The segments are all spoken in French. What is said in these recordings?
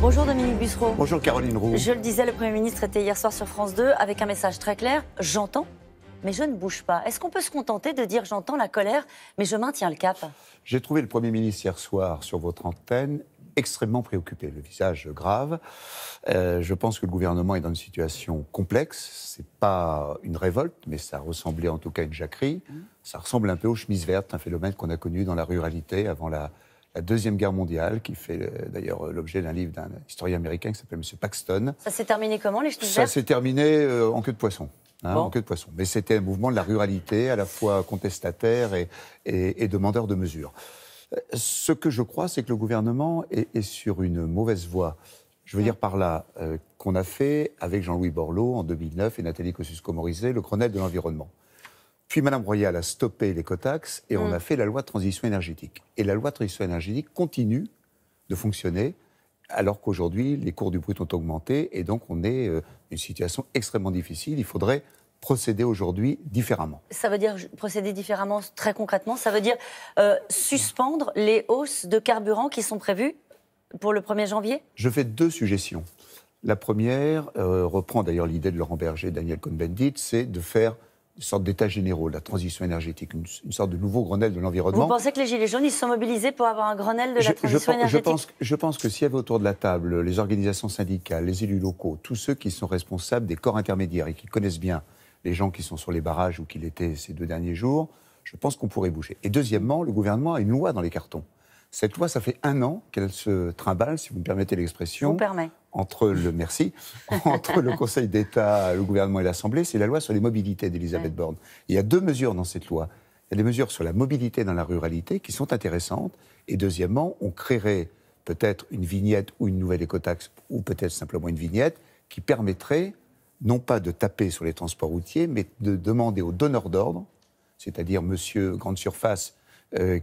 Bonjour Dominique Bussereau. Bonjour Caroline Roux. Je le disais, le Premier ministre était hier soir sur France 2 avec un message très clair. J'entends, mais je ne bouge pas. Est-ce qu'on peut se contenter de dire j'entends la colère, mais je maintiens le cap? J'ai trouvé le Premier ministre hier soir sur votre antenne extrêmement préoccupé, le visage grave. Je pense que le gouvernement est dans une situation complexe. C'est pas une révolte, mais ça ressemblait en tout cas à une jacquerie. Ça ressemble un peu aux chemises vertes, un phénomène qu'on a connu dans la ruralité avant la Deuxième Guerre mondiale, qui fait d'ailleurs l'objet d'un livre d'un historien américain qui s'appelle M. Paxton. Ça s'est terminé comment, les chemises Ça vertes? s'est terminé en queue de poisson. Bon. En queue de poisson. Mais c'était un mouvement de la ruralité, à la fois contestataire et demandeur de mesures. Ce que je crois, c'est que le gouvernement est sur une mauvaise voie. Je veux dire par là qu'on a fait, avec Jean-Louis Borloo en 2009 et Nathalie Kosciusko-Morizet, le Grenelle de l'environnement. Puis Mme Royal a stoppé l'écotaxe et on a fait la loi de transition énergétique. Et la loi de transition énergétique continue de fonctionner alors qu'aujourd'hui, les cours du brut ont augmenté et donc on est une situation extrêmement difficile. Il faudrait procéder aujourd'hui différemment. Ça veut dire procéder différemment très concrètement? Ça veut dire suspendre les hausses de carburant qui sont prévues pour le 1er janvier? Je fais deux suggestions. La première reprend d'ailleurs l'idée de Laurent Berger et Daniel Cohn-Bendit, c'est de faire une sorte d'état généraux de la transition énergétique, une sorte de nouveau Grenelle de l'environnement. Vous pensez que les Gilets jaunes, ils se sont mobilisés pour avoir un Grenelle de la transition énergétique? Je pense que s'il y avait autour de la table les organisations syndicales, les élus locaux, tous ceux qui sont responsables des corps intermédiaires et qui connaissent bien les gens qui sont sur les barrages ou qui l'étaient ces 2 derniers jours, je pense qu'on pourrait bouger. Et deuxièmement, le gouvernement a une loi dans les cartons. Cette loi, ça fait 1 an qu'elle se trimballe, si vous me permettez l'expression, entre le Conseil d'État, le gouvernement et l'Assemblée. C'est la loi sur les mobilités d'Elisabeth Borne. Il y a 2 mesures dans cette loi. Il y a des mesures sur la mobilité dans la ruralité qui sont intéressantes. Et deuxièmement, on créerait peut-être une vignette ou une nouvelle écotaxe, ou peut-être simplement une vignette, qui permettrait non pas de taper sur les transports routiers, mais de demander aux donneurs d'ordre, c'est-à-dire monsieur Grande Surface,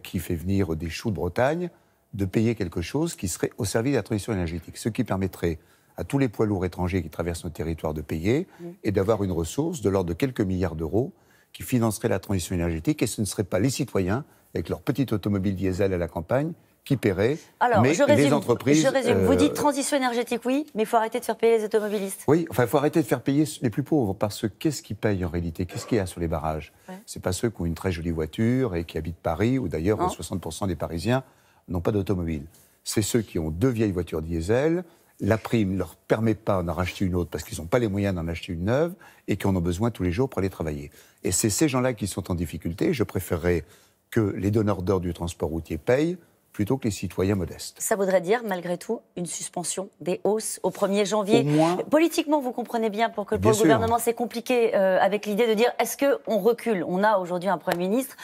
qui fait venir des choux de Bretagne, de payer quelque chose qui serait au service de la transition énergétique. Ce qui permettrait à tous les poids lourds étrangers qui traversent notre territoire de payer et d'avoir une ressource de l'ordre de quelques milliards d'euros qui financerait la transition énergétique. Et ce ne seraient pas les citoyens, avec leur petite automobile diesel à la campagne, qui paieraient, mais les entreprises... Je résume. Vous dites transition énergétique, oui, mais il faut arrêter de faire payer les automobilistes. Oui, enfin, il faut arrêter de faire payer les plus pauvres, parce que qu'est-ce qui paye en réalité? Qu'est-ce qu'il y a sur les barrages? C'est pas ceux qui ont une très jolie voiture et qui habitent Paris, ou d'ailleurs 60% des Parisiens n'ont pas d'automobile. C'est ceux qui ont 2 vieilles voitures diesel, la prime ne leur permet pas d'en racheter une autre parce qu'ils n'ont pas les moyens d'en acheter une neuve et qui en ont besoin tous les jours pour aller travailler. Et c'est ces gens-là qui sont en difficulté. Je préférerais que les donneurs d'ordre du transport routier payent plutôt que les citoyens modestes. Ça voudrait dire, malgré tout, une suspension des hausses au 1er janvier. Au moins... Politiquement, vous comprenez bien, pour le gouvernement, c'est compliqué avec l'idée de dire, est-ce qu'on recule? On a aujourd'hui un Premier ministre,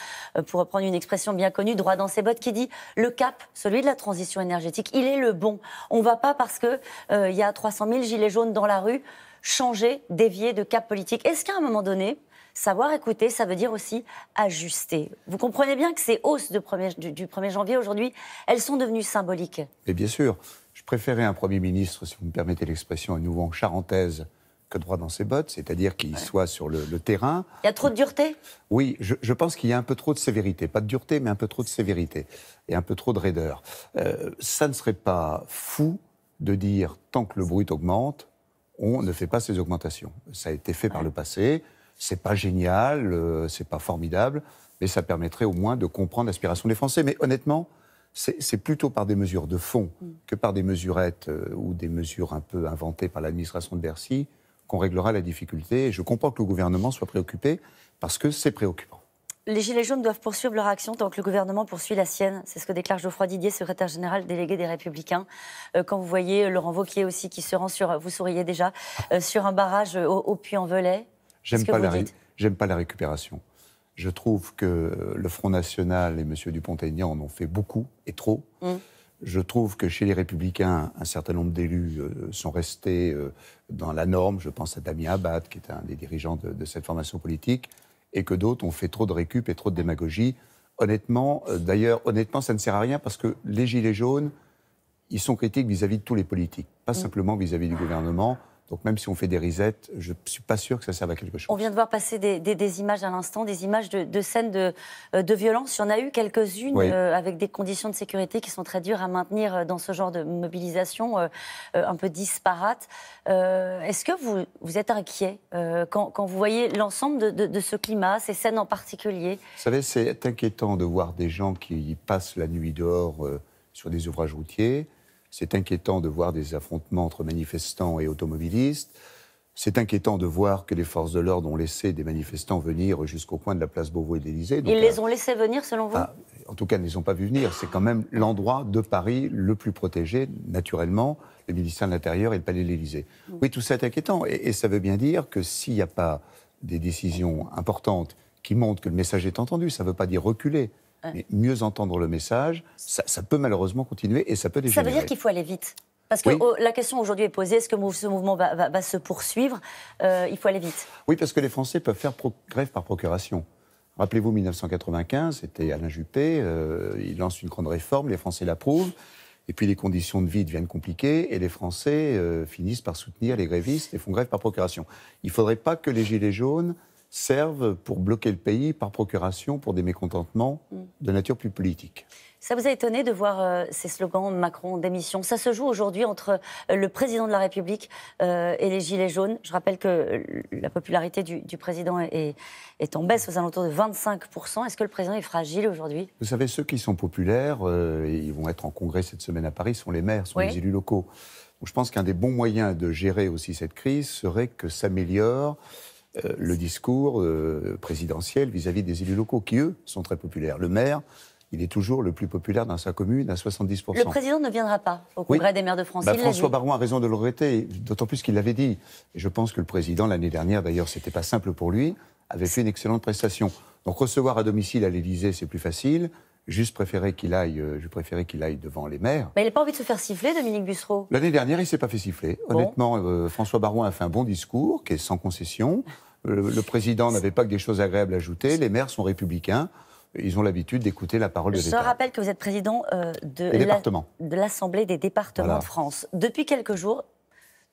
pour reprendre une expression bien connue, droit dans ses bottes, qui dit, le cap, celui de la transition énergétique, il est le bon. On ne va pas, parce qu'il y a 300 000 gilets jaunes dans la rue, changer, dévier de cap politique. Est-ce qu'à un moment donné, savoir écouter, ça veut dire aussi ajuster? Vous comprenez bien que ces hausses du 1er janvier aujourd'hui, elles sont devenues symboliques. Et bien sûr, je préférais un Premier ministre, si vous me permettez l'expression à nouveau en charentaise, que droit dans ses bottes, c'est-à-dire qu'il soit sur le terrain. Il y a trop de dureté? Oui, je pense qu'il y a un peu trop de sévérité. Pas de dureté, mais un peu trop de sévérité. Et un peu trop de raideur. Ça ne serait pas fou de dire, tant que le brut augmente, on ne fait pas ces augmentations. Ça a été fait par le passé. C'est pas génial, c'est pas formidable, mais ça permettrait au moins de comprendre l'aspiration des Français. Mais honnêtement, c'est plutôt par des mesures de fond que par des mesurettes ou des mesures un peu inventées par l'administration de Bercy qu'on réglera la difficulté. Et je comprends que le gouvernement soit préoccupé parce que c'est préoccupant. Les Gilets jaunes doivent poursuivre leur action tant que le gouvernement poursuit la sienne. C'est ce que déclare Geoffroy Didier, secrétaire général délégué des Républicains. Quand vous voyez Laurent Wauquiez aussi qui se rend sur, vous souriez déjà, sur un barrage au Puy-en-Velay. J'aime pas la récupération. Je trouve que le Front National et M. Dupont-Aignan en ont fait beaucoup et trop. Je trouve que chez les Républicains, un certain nombre d'élus sont restés dans la norme. Je pense à Damien Abad, qui est un des dirigeants de cette formation politique, et que d'autres ont fait trop de récup et trop de démagogie. Honnêtement, ça ne sert à rien parce que les Gilets jaunes, ils sont critiques vis-à-vis de tous les politiques, pas simplement vis-à-vis du gouvernement. Donc même si on fait des resets, je ne suis pas sûr que ça serve à quelque chose. On vient de voir passer des images à l'instant, des images de scènes de violence. Il y en a eu quelques-unes avec des conditions de sécurité qui sont très dures à maintenir dans ce genre de mobilisation un peu disparate. Est-ce que vous êtes inquiet quand vous voyez l'ensemble de ce climat, ces scènes en particulier? Vous savez, c'est inquiétant de voir des gens qui passent la nuit dehors sur des ouvrages routiers. C'est inquiétant de voir des affrontements entre manifestants et automobilistes. C'est inquiétant de voir que les forces de l'ordre ont laissé des manifestants venir jusqu'au coin de la place Beauvau et de l'Élysée. Ils les ont laissés venir, selon vous? En tout cas, ils ne les ont pas vus venir. C'est quand même l'endroit de Paris le plus protégé, naturellement, le ministère de l'Intérieur et le palais de l'Élysée. Oui, tout ça est inquiétant. Et ça veut bien dire que s'il n'y a pas des décisions importantes qui montrent que le message est entendu, ça ne veut pas dire reculer. Mais mieux entendre le message, ça peut malheureusement continuer et ça peut dégénérer. Ça veut dire qu'il faut aller vite. Parce que la question aujourd'hui est posée, est-ce que ce mouvement va se poursuivre? Il faut aller vite. Oui, parce que les Français peuvent faire grève par procuration. Rappelez-vous, 1995, c'était Alain Juppé, il lance une grande réforme, les Français l'approuvent, et puis les conditions de vie deviennent compliquées, et les Français finissent par soutenir les grévistes et font grève par procuration. Il ne faudrait pas que les Gilets jaunes servent pour bloquer le pays par procuration pour des mécontentements de nature plus politique. Ça vous a étonné de voir ces slogans Macron démission? Ça se joue aujourd'hui entre le président de la République et les Gilets jaunes. Je rappelle que la popularité du président est en baisse aux alentours de 25%. Est-ce que le président est fragile aujourd'hui? Vous savez, ceux qui sont populaires, ils vont être en congrès cette semaine à Paris, sont les maires, sont les élus locaux. Donc, je pense qu'un des bons moyens de gérer aussi cette crise serait que s'améliore le discours présidentiel vis-à-vis des élus locaux, qui, eux, sont très populaires. Le maire, il est toujours le plus populaire dans sa commune, à 70%. Le président ne viendra pas au Congrès des maires de France. François Baron a raison de le regretter, d'autant plus qu'il l'avait dit. Et je pense que le président, l'année dernière, d'ailleurs, c'était pas simple pour lui, avait fait une excellente prestation. Donc recevoir à domicile à l'Élysée, c'est plus facile. Je préférais qu'il aille devant les maires. Mais il n'a pas envie de se faire siffler, Dominique Bussereau? L'année dernière, il ne s'est pas fait siffler. Honnêtement, François Baron a fait un bon discours, qui est sans concession. Le président n'avait pas que des choses agréables à ajouter. Les maires sont républicains. Ils ont l'habitude d'écouter la parole de l'État. Je rappelle que vous êtes président de l'Assemblée des départements de France. Depuis quelques jours,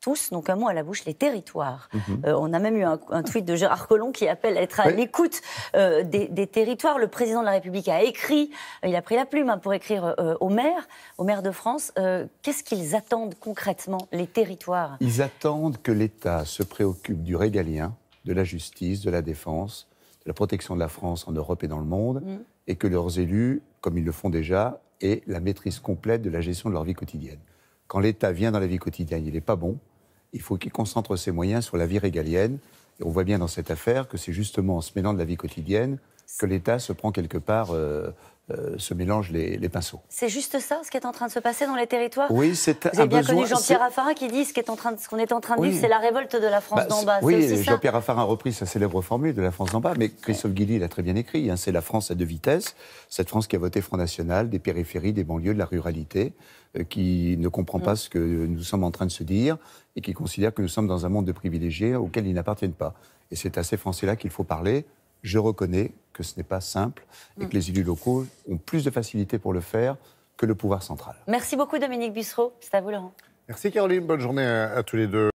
tous n'ont qu'un mot à la bouche, les territoires. On a même eu un tweet de Gérard Collomb qui appelle à être à l'écoute des territoires. Le président de la République a écrit, il a pris la plume pour écrire aux maires de France. Qu'est-ce qu'ils attendent concrètement, les territoires? Ils attendent que l'État se préoccupe du régalien, de la justice, de la défense, de la protection de la France en Europe et dans le monde, et que leurs élus, comme ils le font déjà, aient la maîtrise complète de la gestion de leur vie quotidienne. Quand l'État vient dans la vie quotidienne, il n'est pas bon. Il faut qu'il concentre ses moyens sur la vie régalienne. Et on voit bien dans cette affaire que c'est justement en se mêlant de la vie quotidienne que l'État se prend quelque part, se mélange les pinceaux. C'est juste ça, ce qui est en train de se passer dans les territoires? Oui, c'est un besoin. Vous avez bien connu Jean-Pierre Raffarin qui dit ce qu'on est en train de vivre, c'est la révolte de la France d'en bas. Oui, Jean-Pierre Raffarin a repris sa célèbre formule de la France d'en bas, mais Christophe Guilly l'a très bien écrit. C'est la France à deux vitesses, cette France qui a voté Front National, des périphéries, des banlieues, de la ruralité, qui ne comprend pas ce que nous sommes en train de se dire et qui considère que nous sommes dans un monde de privilégiés auquel ils n'appartiennent pas. Et c'est à ces Français-là qu'il faut parler. Je reconnais que ce n'est pas simple et que les élus locaux ont plus de facilité pour le faire que le pouvoir central. Merci beaucoup Dominique Bussereau. C'est à vous Laurent. Merci Caroline, bonne journée à tous les deux.